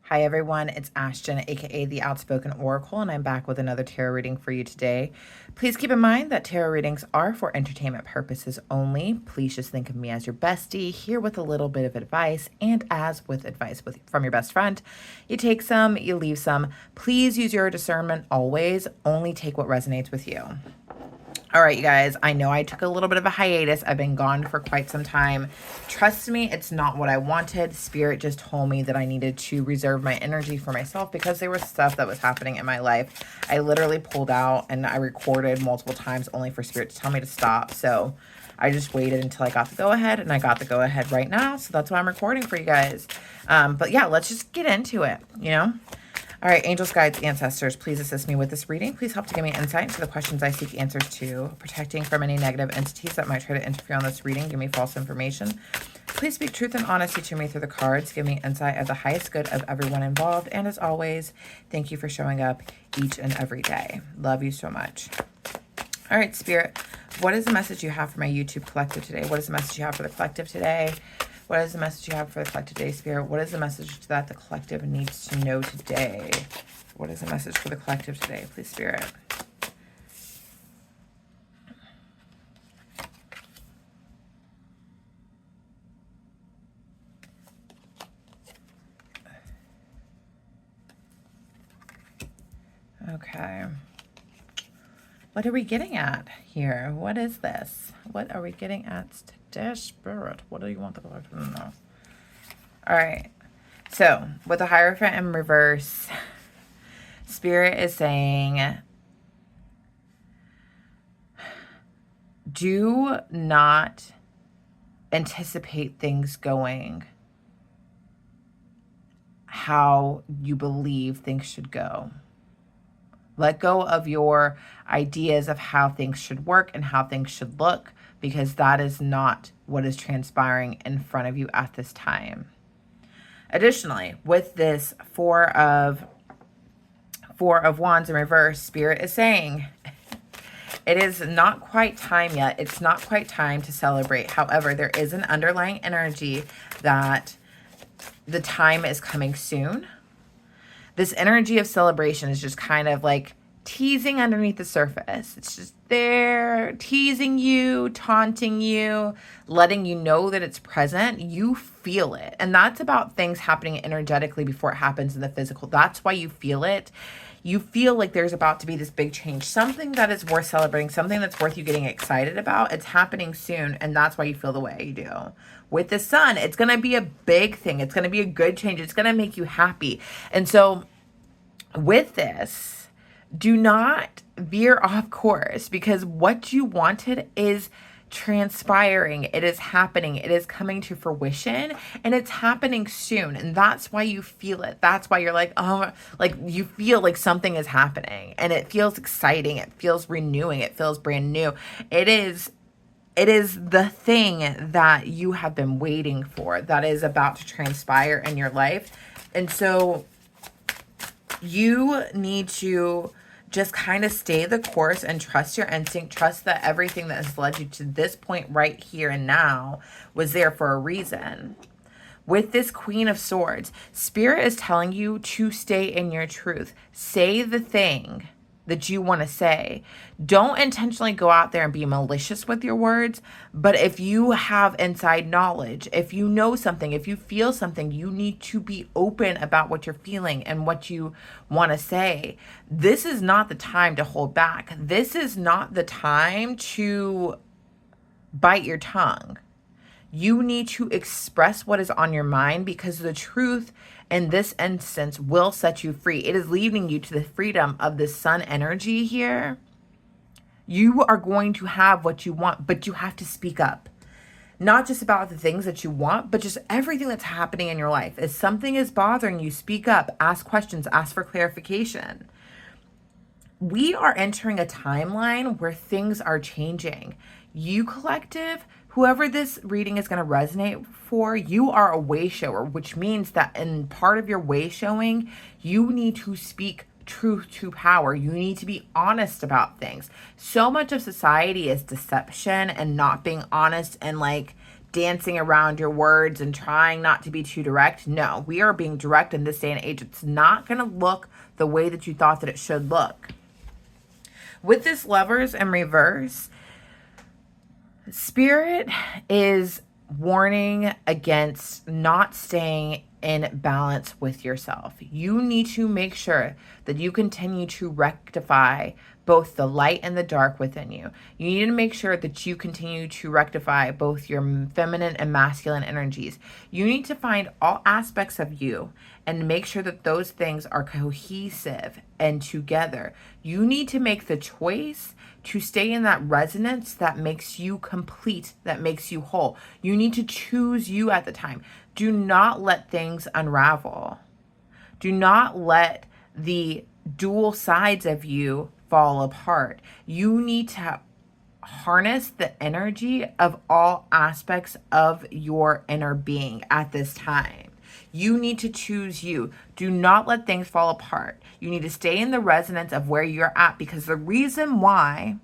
Hi everyone, it's Ashton, aka the Outspoken Oracle, and I'm back with another tarot reading for you today. Please keep in mind that tarot readings are for entertainment purposes only. Please just think of me as your bestie, here with a little bit of advice, and as with advice from your best friend, you take some, you leave some. Please use your discernment always. Only take what resonates with you. All right, you guys, I know I took a little bit of a hiatus. I've been gone for quite some time. Trust me, it's not what I wanted. Spirit just told me that I needed to reserve my energy for myself because there was stuff that was happening in my life. I literally pulled out and I recorded multiple times only for Spirit to tell me to stop. So I just waited until I got the go-ahead, and I got the go-ahead right now. So that's why I'm recording for you guys. But yeah, let's just get into it, you know? All right, angels, guides, ancestors, please assist me with this reading. Please help to give me insight into the questions I seek answers to. Protecting from any negative entities that might try to interfere on this reading. Give me false information. Please speak truth and honesty to me through the cards. Give me insight of the highest good of everyone involved. And as always, thank you for showing up each and every day. Love you so much. All right, Spirit, what is the message you have for my YouTube collective today? What is the message you have for the collective today? What is the message you have for the collective today, Spirit? What is the message that the collective needs to know today? What is the message for the collective today, please, Spirit? Okay. What are we getting at here? What is this? What are we getting at today, Spirit? What do you want the collective to know? All right. So, with the Hierophant in reverse, Spirit is saying, do not anticipate things going how you believe things should go. Let go of your ideas of how things should work and how things should look, because that is not what is transpiring in front of you at this time. Additionally, with this Four of Wands in reverse, Spirit is saying, it is not quite time yet. It's not quite time to celebrate. However, there is an underlying energy that the time is coming soon. This energy of celebration is just kind of like teasing underneath the surface. It's just there, teasing you, taunting you, letting you know that it's present. You feel it. And that's about things happening energetically before it happens in the physical. That's why you feel it. You feel like there's about to be this big change, something that is worth celebrating, something that's worth you getting excited about. It's happening soon, and that's why you feel the way you do. With the sun, it's going to be a big thing. It's going to be a good change. It's going to make you happy. And so with this, do not veer off course, because what you wanted is transpiring. It is happening. It is coming to fruition, and it's happening soon. And that's why you feel it. That's why you're like, oh, like you feel like something is happening, and it feels exciting. It feels renewing. It feels brand new. It is the thing that you have been waiting for that is about to transpire in your life. And so you need to just kind of stay the course and trust your instinct. Trust that everything that has led you to this point right here and now was there for a reason. With this Queen of Swords, Spirit is telling you to stay in your truth. Say the thing that you want to say. Don't intentionally go out there and be malicious with your words, but if you have inside knowledge, if you know something, if you feel something, you need to be open about what you're feeling and what you want to say. This is not the time to hold back. This is not the time to bite your tongue. You need to express what is on your mind, because the truth in this instance will set you free. It is leading you to the freedom of the sun energy here. You are going to have what you want, but you have to speak up. Not just about the things that you want, but just everything that's happening in your life. If something is bothering you, speak up, ask questions, ask for clarification. We are entering a timeline where things are changing. You collective, whoever this reading is going to resonate for, you are a way shower, which means that in part of your way showing, you need to speak truth to power. You need to be honest about things. So much of society is deception and not being honest and like dancing around your words and trying not to be too direct. No, we are being direct in this day and age. It's not going to look the way that you thought that it should look. With this Lovers in reverse, Spirit is warning against not staying in balance with yourself. You need to make sure that you continue to rectify both the light and the dark within you. You need to make sure that you continue to rectify both your feminine and masculine energies. You need to find all aspects of you and make sure that those things are cohesive and together. You need to make the choice to stay in that resonance that makes you complete, that makes you whole. You need to choose you at the time. Do not let things unravel. Do not let the dual sides of you fall apart. You need to harness the energy of all aspects of your inner being at this time. You need to choose you. Do not let things fall apart. You need to stay in the resonance of where you're at, because the reason why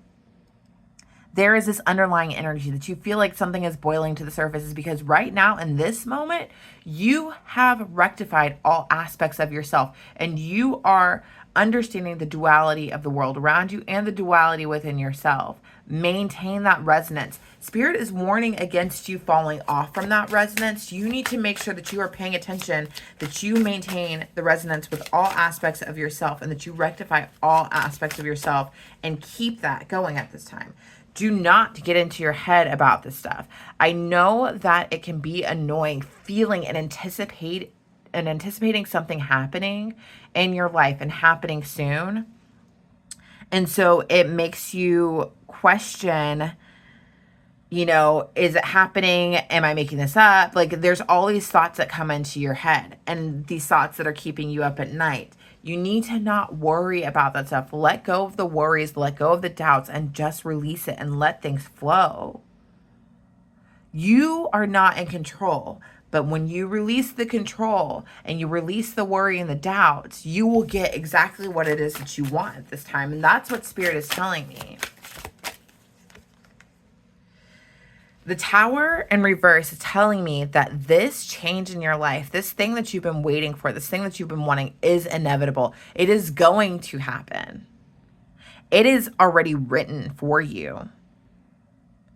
there is this underlying energy that you feel like something is boiling to the surface is because right now in this moment, you have rectified all aspects of yourself and you are understanding the duality of the world around you and the duality within yourself. Maintain that resonance. Spirit is warning against you falling off from that resonance. You need to make sure that you are paying attention, that you maintain the resonance with all aspects of yourself and that you rectify all aspects of yourself and keep that going at this time. Do not get into your head about this stuff. I know that it can be annoying feeling and anticipating something happening in your life and happening soon. And so it makes you question, you know, is it happening? Am I making this up? Like, there's all these thoughts that come into your head and these thoughts that are keeping you up at night. You need to not worry about that stuff. Let go of the worries, let go of the doubts, and just release it and let things flow. You are not in control, but when you release the control and you release the worry and the doubts, you will get exactly what it is that you want at this time. And that's what Spirit is telling me. The Tower in reverse is telling me that this change in your life, this thing that you've been waiting for, this thing that you've been wanting is inevitable. It is going to happen. It is already written for you.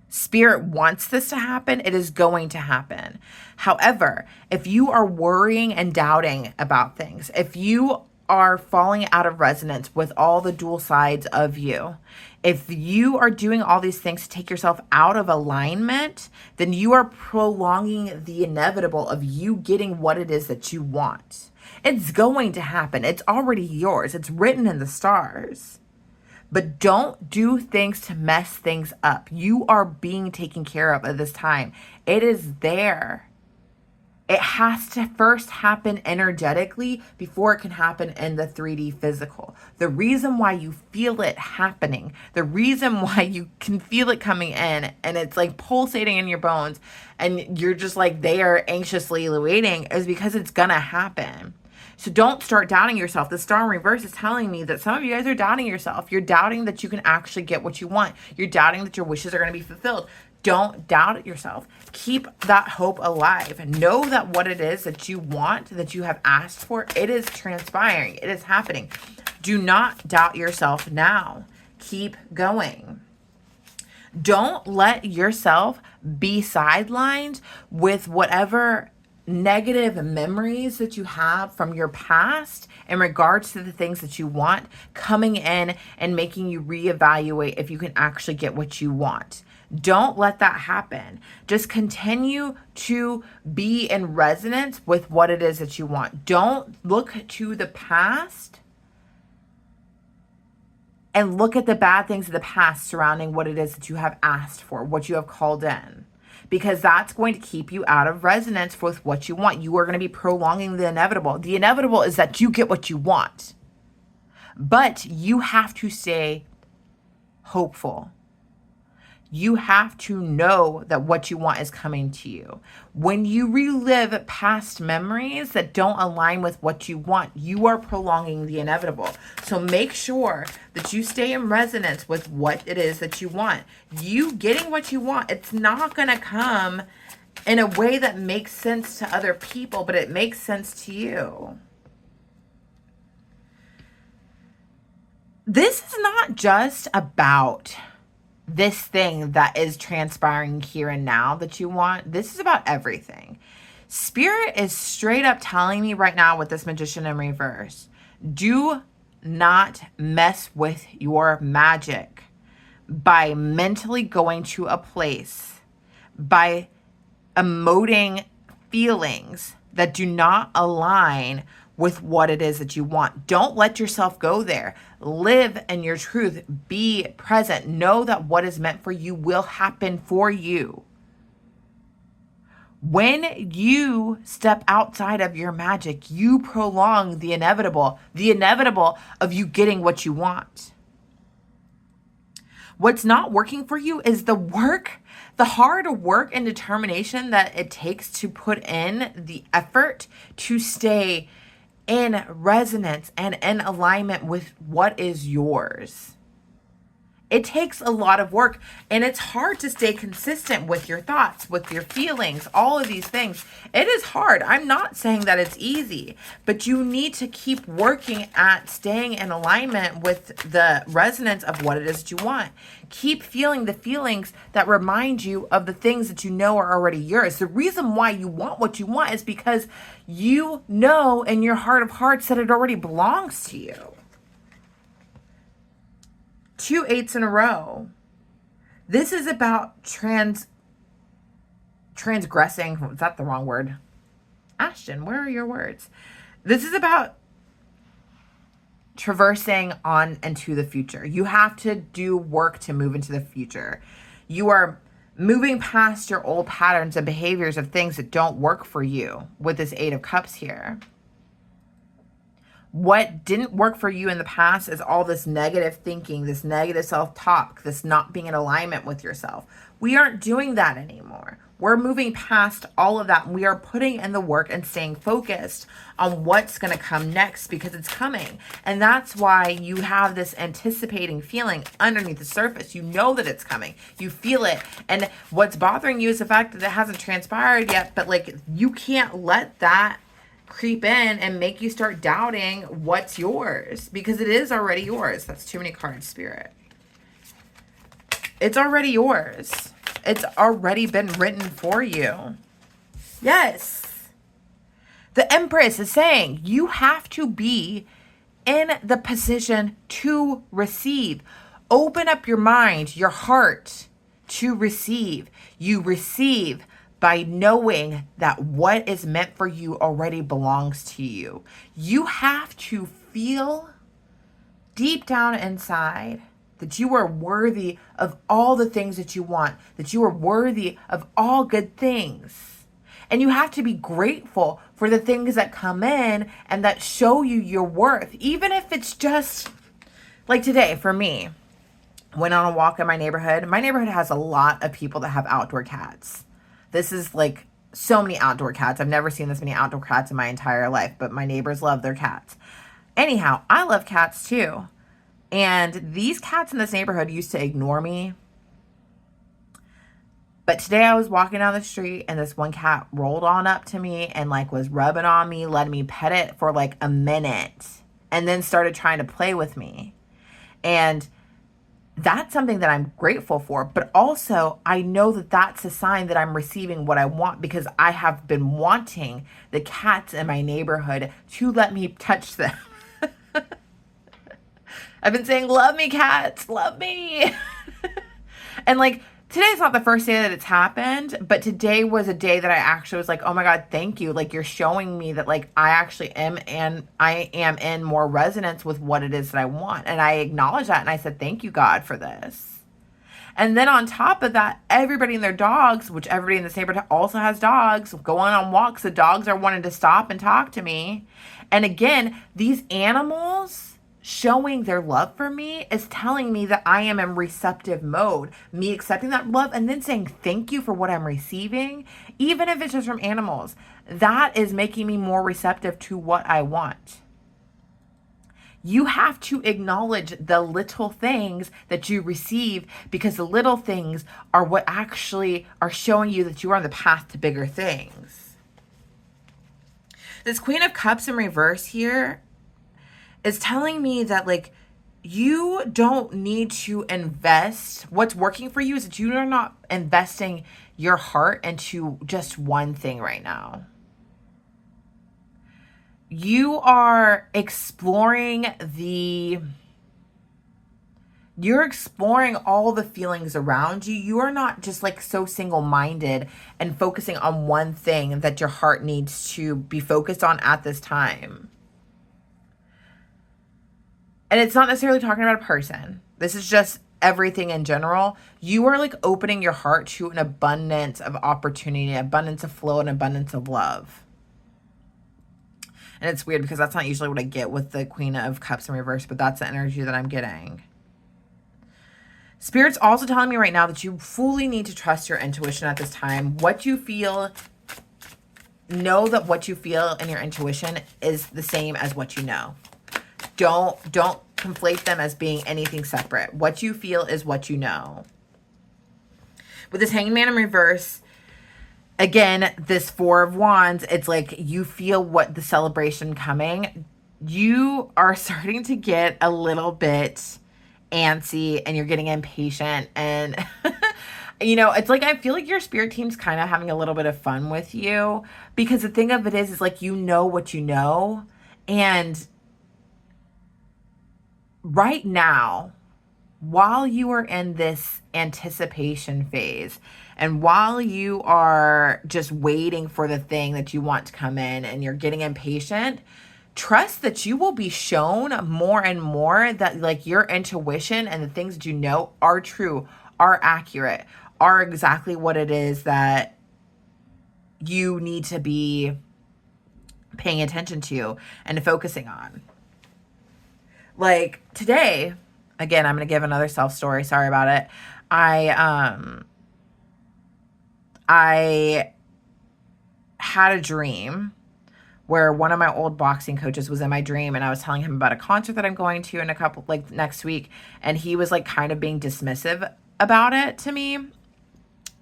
Spirit wants this to happen. It is going to happen. However, if you are worrying and doubting about things, if you are falling out of resonance with all the dual sides of you, if you are doing all these things to take yourself out of alignment, then you are prolonging the inevitable of you getting what it is that you want. It's going to happen. It's already yours. It's written in the stars. But don't do things to mess things up. You are being taken care of at this time. It is there. It has to first happen energetically before it can happen in the 3D physical. The reason why you feel it happening, the reason why you can feel it coming in and it's like pulsating in your bones and you're just like there anxiously waiting is because it's gonna happen. So don't start doubting yourself. The Star in reverse is telling me that some of you guys are doubting yourself. You're doubting that you can actually get what you want. You're doubting that your wishes are going to be fulfilled. Don't doubt yourself. Keep that hope alive. Know that what it is that you want, that you have asked for, it is transpiring. It is happening. Do not doubt yourself now. Keep going. Don't let yourself be sidelined with whatever negative memories that you have from your past in regards to the things that you want coming in and making you reevaluate if you can actually get what you want. Don't let that happen. Just continue to be in resonance with what it is that you want. Don't look to the past and look at the bad things of the past surrounding what it is that you have asked for, what you have called in. Because that's going to keep you out of resonance with what you want. You are going to be prolonging the inevitable. The inevitable is that you get what you want. But you have to stay hopeful. You have to know that what you want is coming to you. When you relive past memories that don't align with what you want, you are prolonging the inevitable. So make sure that you stay in resonance with what it is that you want. You getting what you want, it's not going to come in a way that makes sense to other people, but it makes sense to you. This is not just about this thing that is transpiring here and now that you want. This is about everything. Spirit is straight up telling me right now with this Magician in reverse, do not mess with your magic by mentally going to a place, by emoting feelings that do not align with what it is that you want. Don't let yourself go there. Live in your truth. Be present. Know that what is meant for you will happen for you. When you step outside of your magic, you prolong the inevitable of you getting what you want. What's not working for you is the hard work and determination that it takes to put in the effort to stay in resonance and in alignment with what is yours. It takes a lot of work, and it's hard to stay consistent with your thoughts, with your feelings, all of these things. It is hard. I'm not saying that it's easy, but you need to keep working at staying in alignment with the resonance of what it is that you want. Keep feeling the feelings that remind you of the things that you know are already yours. The reason why you want what you want is because you know in your heart of hearts that it already belongs to you. 2 8s in a row. This is about transgressing. Is that the wrong word? Ashton, where are your words? This is about traversing on into the future. You have to do work to move into the future. You are moving past your old patterns and behaviors of things that don't work for you with this 8 of Cups here. What didn't work for you in the past is all this negative thinking, this negative self-talk, this not being in alignment with yourself. We aren't doing that anymore. We're moving past all of that, and we are putting in the work and staying focused on what's going to come next, because it's coming. And that's why you have this anticipating feeling underneath the surface. You know that it's coming. You feel it. And what's bothering you is the fact that it hasn't transpired yet, but like you can't let that creep in and make you start doubting what's yours, because it is already yours. That's too many cards, Spirit. It's already yours. It's already been written for you. Yes. The Empress is saying you have to be in the position to receive. Open up your mind, your heart to receive. You receive by knowing that what is meant for you already belongs to you. You have to feel deep down inside that you are worthy of all the things that you want, that you are worthy of all good things. And you have to be grateful for the things that come in and that show you your worth, even if it's just like today for me. Went on a walk in my neighborhood. My neighborhood has a lot of people that have outdoor cats. This is like so many outdoor cats. I've never seen this many outdoor cats in my entire life, but my neighbors love their cats. Anyhow, I love cats too. And these cats in this neighborhood used to ignore me. But today I was walking down the street and this one cat rolled on up to me and like was rubbing on me, letting me pet it for like a minute, and then started trying to play with me. And that's something that I'm grateful for, but also I know that that's a sign that I'm receiving what I want, because I have been wanting the cats in my neighborhood to let me touch them. I've been saying, love me, cats, love me. And like, today's not the first day that it's happened, but today was a day that I actually was like, oh my God, thank you. Like, you're showing me that like I actually am, and I am in more resonance with what it is that I want. And I acknowledge that. And I said, thank you, God, for this. And then on top of that, everybody and their dogs, which everybody in this neighborhood also has dogs, going on walks. The dogs are wanting to stop and talk to me. And again, these animals showing their love for me is telling me that I am in receptive mode. Me accepting that love and then saying thank you for what I'm receiving, even if it's just from animals, that is making me more receptive to what I want. You have to acknowledge the little things that you receive, because the little things are what actually are showing you that you are on the path to bigger things. This Queen of Cups in reverse here is telling me that, like, you don't need to invest. What's working for you is that you are not investing your heart into just one thing right now. You are exploring you're exploring all the feelings around you. You are not just like so single-minded and focusing on one thing that your heart needs to be focused on at this time. And it's not necessarily talking about a person. This is just everything in general. You are like opening your heart to an abundance of opportunity, abundance of flow, and abundance of love. And it's weird because that's not usually what I get with the Queen of Cups in reverse, but that's the energy that I'm getting. Spirit's also telling me right now that you fully need to trust your intuition at this time. What you feel, know that what you feel and your intuition is the same as what you know. Don't conflate them as being anything separate. What you feel is what you know. With this Hanged Man in reverse, again, this Four of Wands, it's like you feel what the celebration coming. You are starting to get a little bit antsy and you're getting impatient. And, you know, it's like I feel like your spirit team's kind of having a little bit of fun with you, because the thing of it is like you know what you know. And right now, while you are in this anticipation phase and while you are just waiting for the thing that you want to come in and you're getting impatient, trust that you will be shown more and more that like your intuition and the things that you know are true, are accurate, are exactly what it is that you need to be paying attention to and focusing on. Like today, again, I'm going to give another self story. Sorry about it. I had a dream where one of my old boxing coaches was in my dream, and I was telling him about a concert that I'm going to in a couple, like next week. And he was like kind of being dismissive about it to me.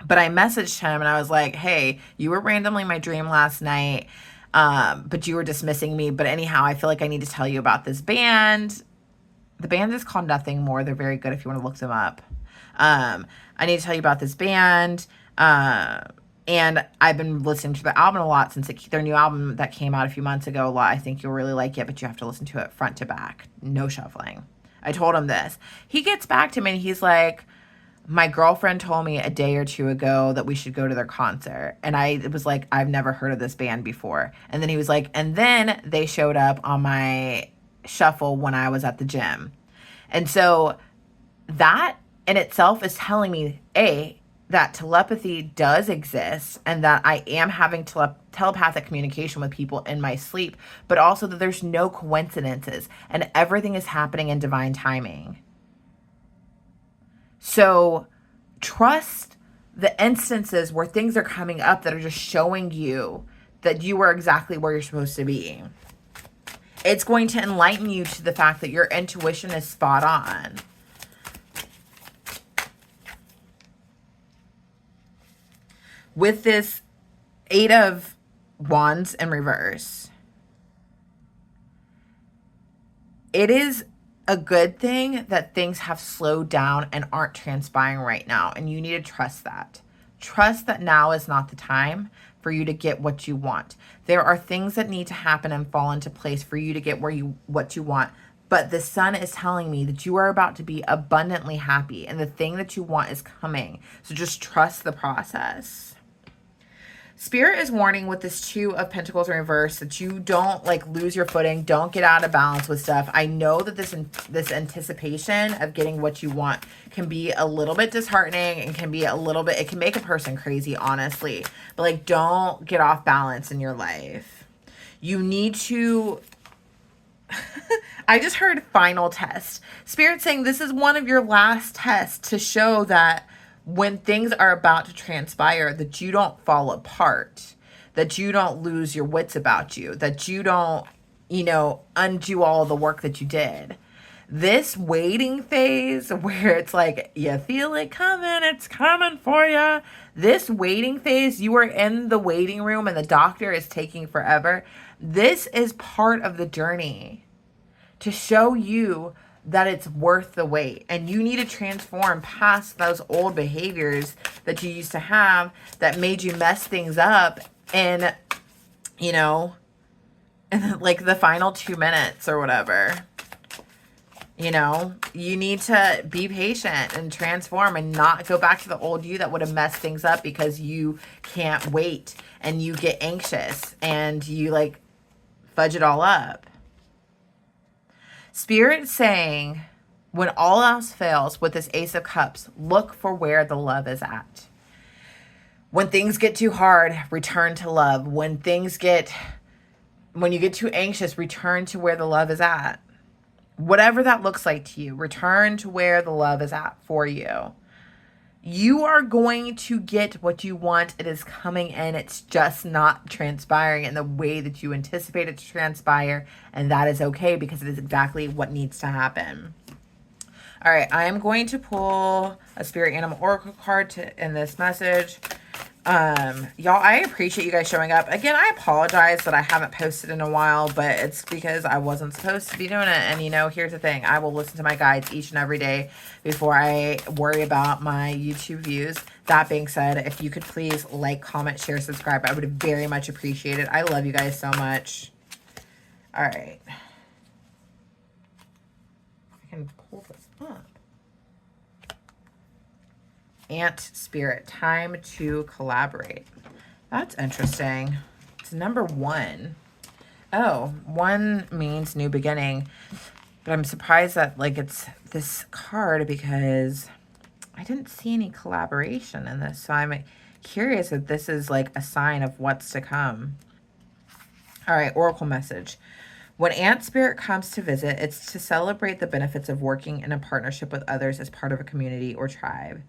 But I messaged him and I was like, hey, you were randomly in my dream last night. But you were dismissing me. But anyhow, I feel like I need to tell you about this band. The band is called Nothing More. They're very good if you want to look them up. I need to tell you about this band. And I've been listening to the album a lot since their new album that came out a few months ago a lot. I think you'll really like it, but you have to listen to it front to back. No shuffling. I told him this. He gets back to me and he's like, my girlfriend told me a day or two ago that we should go to their concert. And I was like, I've never heard of this band before. And then he was like, and then they showed up on my shuffle when I was at the gym. And so that in itself is telling me, A, that telepathy does exist and that I am having telepathic communication with people in my sleep, but also that there's no coincidences and everything is happening in divine timing. So trust the instances where things are coming up that are just showing you that you are exactly where you're supposed to be. It's going to enlighten you to the fact that your intuition is spot on. With this Eight of Wands in reverse, it is a good thing that things have slowed down and aren't transpiring right now. And you need to trust that. Trust that now is not the time for you to get what you want. There are things that need to happen and fall into place for you to get what you want. But the sun is telling me that you are about to be abundantly happy and the thing that you want is coming. So just trust the process. Spirit is warning with this Two of Pentacles in reverse that you don't like lose your footing. Don't get out of balance with stuff. I know that this anticipation of getting what you want can be a little bit disheartening and can be a little bit, it can make a person crazy, honestly. But like, don't get off balance in your life. You need to, I just heard final test. Spirit saying this is one of your last tests to show that when things are about to transpire, that you don't fall apart, that you don't lose your wits about you, that you don't undo all the work that you did. This waiting phase where it's like you feel it coming, it's coming for you. This waiting phase, you are in the waiting room and the doctor is taking forever. This is part of the journey to show you that it's worth the wait, and you need to transform past those old behaviors that you used to have that made you mess things up in like the final 2 minutes or whatever. You need to be patient and transform and not go back to the old you that would have messed things up because you can't wait and you get anxious and you like fudge it all up. Spirit saying, when all else fails with this Ace of Cups, look for where the love is at. When things get too hard, return to love. When you get too anxious, return to where the love is at. Whatever that looks like to you, return to where the love is at for you. You are going to get what you want. It is coming in. It's just not transpiring in the way that you anticipate it to transpire. And that is okay because it is exactly what needs to happen. All right, I am going to pull a Spirit Animal Oracle card to end this message. Y'all, I appreciate you guys showing up. Again, I apologize that I haven't posted in a while, but it's because I wasn't supposed to be doing it. And here's the thing. I will listen to my guides each and every day before I worry about my YouTube views. That being said, if you could please like, comment, share, subscribe, I would very much appreciate it. I love you guys so much. All right. I can pull this up. Ant Spirit, time to collaborate. That's interesting. It's number 1. Oh, 1 means new beginning. But I'm surprised that it's this card because I didn't see any collaboration in this. So I'm curious if this is a sign of what's to come. All right, Oracle message. When Ant Spirit comes to visit, it's to celebrate the benefits of working in a partnership with others as part of a community or tribe.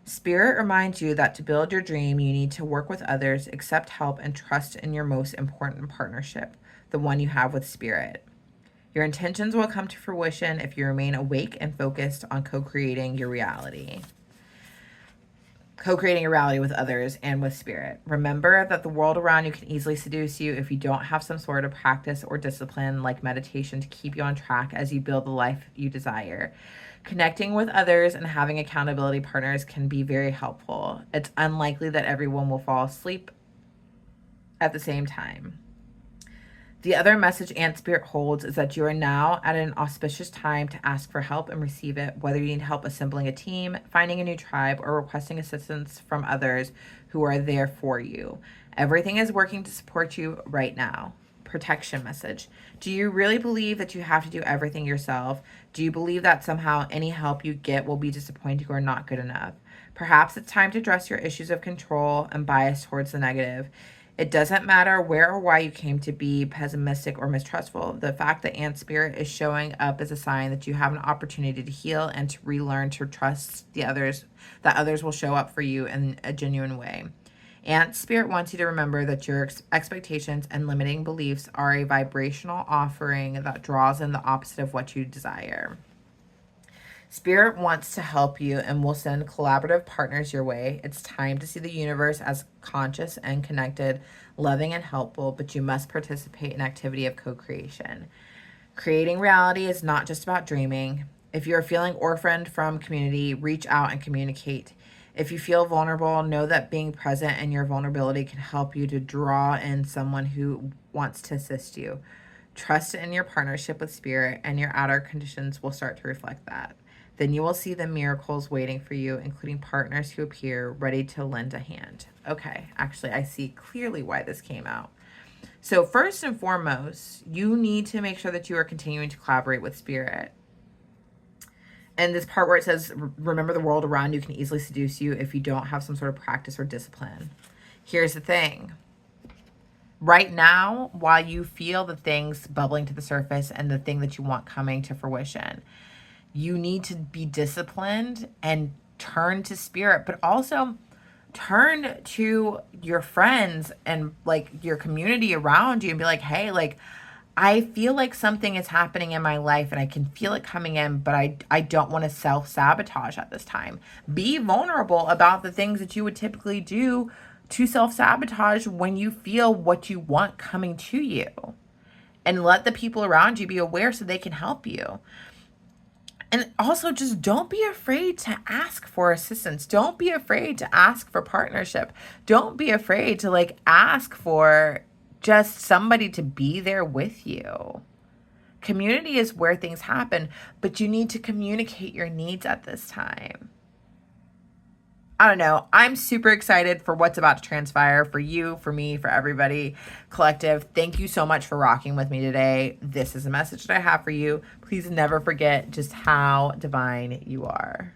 Spirit reminds you that to build your dream, you need to work with others, accept help, and trust in your most important partnership, the one you have with Spirit. Your intentions will come to fruition if you remain awake and focused on co-creating your reality. Co-creating a reality with others and with Spirit. Remember that the world around you can easily seduce you if you don't have some sort of practice or discipline like meditation to keep you on track as you build the life you desire. Connecting with others and having accountability partners can be very helpful. It's unlikely that everyone will fall asleep at the same time. The other message Ant Spirit holds is that you are now at an auspicious time to ask for help and receive it, whether you need help assembling a team, finding a new tribe, or requesting assistance from others who are there for you. Everything is working to support you right now. Protection message. Do you really believe that you have to do everything yourself? Do you believe that somehow any help you get will be disappointing or not good enough? Perhaps it's time to address your issues of control and bias towards the negative. It doesn't matter where or why you came to be pessimistic or mistrustful. The fact that Ant Spirit is showing up is a sign that you have an opportunity to heal and to relearn to trust that others will show up for you in a genuine way. Ant Spirit wants you to remember that your expectations and limiting beliefs are a vibrational offering that draws in the opposite of what you desire. Spirit wants to help you and will send collaborative partners your way. It's time to see the universe as conscious and connected, loving and helpful, but you must participate in activity of co-creation. Creating reality is not just about dreaming. If you're feeling orphaned from community, reach out and communicate. If you feel vulnerable, know that being present in your vulnerability can help you to draw in someone who wants to assist you. Trust in your partnership with Spirit, and your outer conditions will start to reflect that. Then you will see the miracles waiting for you, including partners who appear ready to lend a hand. Okay, actually, I see clearly why this came out. So first and foremost, you need to make sure that you are continuing to collaborate with Spirit. And this part where it says, remember the world around you can easily seduce you if you don't have some sort of practice or discipline. Here's the thing. Right now, while you feel the things bubbling to the surface and the thing that you want coming to fruition, you need to be disciplined and turn to Spirit, but also turn to your friends and your community around you and be like, hey, I feel like something is happening in my life and I can feel it coming in, but I don't want to self-sabotage at this time. Be vulnerable about the things that you would typically do to self-sabotage when you feel what you want coming to you. And let the people around you be aware so they can help you. And also, just don't be afraid to ask for assistance. Don't be afraid to ask for partnership. Don't be afraid to like ask for just somebody to be there with you. Community is where things happen, but you need to communicate your needs at this time. I don't know. I'm super excited for what's about to transpire for you, for me, for everybody. Collective, thank you so much for rocking with me today. This is a message that I have for you. Please never forget just how divine you are.